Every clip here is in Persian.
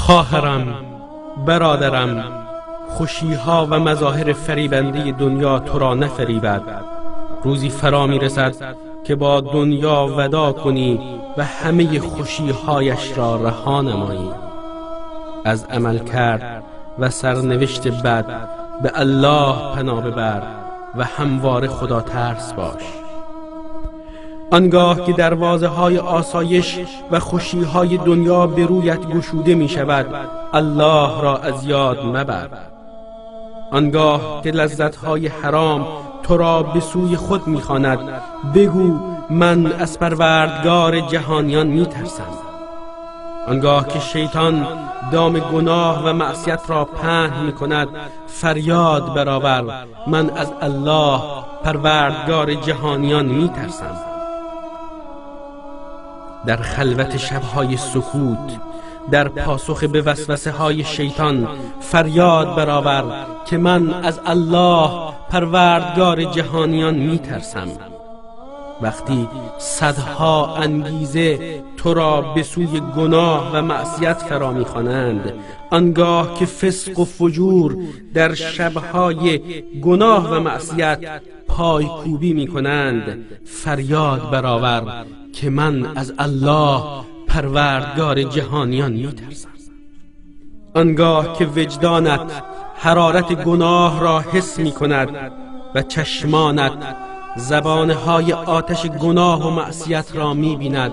خواهرم، برادرم، خوشیها و مظاهر فریبنده دنیا تو را نفریبد. روزی فرا می رسد که با دنیا وداع کنی و همه خوشیهایش را رها نمایی. از عمل کرد و سرنوشت بد به الله پناه ببر و همواره خدا ترس باش. آنگاه که دروازه های آسایش و خوشی های دنیا به رویت گشوده می شود، الله را از یاد مبر. آنگاه که لذت های حرام تو را به سوی خود می خواند، بگو من از پروردگار جهانیان می ترسم. آنگاه که شیطان دام گناه و معصیت را پهن می کند، فریاد برآور من از الله پروردگار جهانیان می ترسم. در خلوت شبهای سکوت، در پاسخ به وسوسه های شیطان فریاد برآور که من از الله پروردگار جهانیان می ترسم. وقتی صدها انگیزه تو را به سوی گناه و معصیت فرا می‌خوانند، آنگاه که فسق و فجور در شبهای گناه و معصیت پایکوبی می‌کنند، فریاد برآور که من از الله پروردگار جهانیان می‌ترسم. آنگاه که وجدانت حرارت گناه را حس می‌کند و چشمانت زبانهای آتش گناه و معصیت را می‌بیند،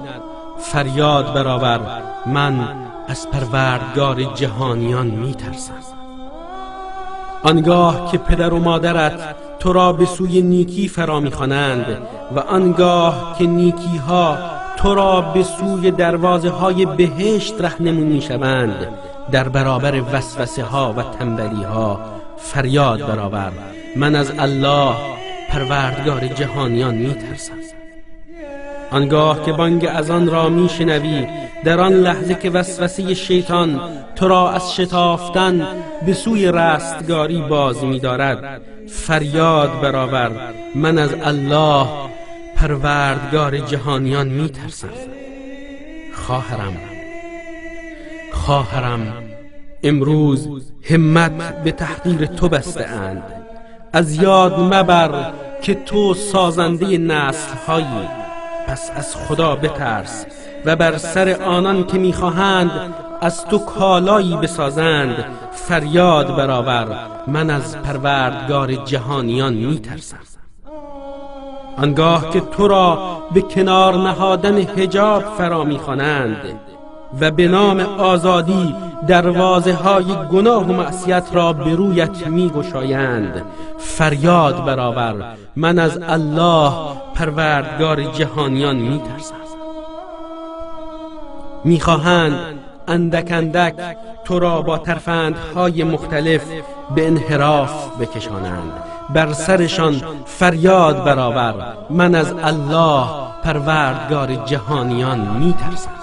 فریاد برآور من از پروردگار جهانیان می‌ترسم. آنگاه که پدر و مادرت تو را به سوی نیکی فرا می‌خوانند و آنگاه که نیکی‌ها تو را به سوی دروازه‌های بهشت راهنمون می‌شوند، در برابر وسوسه‌ها و تنبلی‌ها فریاد برآور من از الله پروردگار جهانیان می‌ترسم. آنگاه که بانگ اذان را میشنوی، در آن لحظه که وسوسه شیطان تو را از شتافتن به سوی رستگاری باز می‌دارد، فریاد برآور من از الله پروردگار جهانیان می‌ترسم. خواهرم، امروز همت به تحقیر تو بسته اند. از یاد مبر که تو سازنده نسل هایی، پس از خدا بترس و بر سر آنان که میخواهند از تو کالایی بسازند فریاد برآور من از پروردگار جهانیان میترسم. آنگاه که تو را به کنار نهادن حجاب فرا میخوانند و به نام آزادی دروازه های گناه و معصیت را به رویت میگشایند، فریاد برآور من از الله پروردگار جهانیان میترسم. میخواهند اندک اندک تو را با ترفندهای مختلف به انحراف بکشانند، بر سرشان فریاد برآور من از الله پروردگار جهانیان میترسم.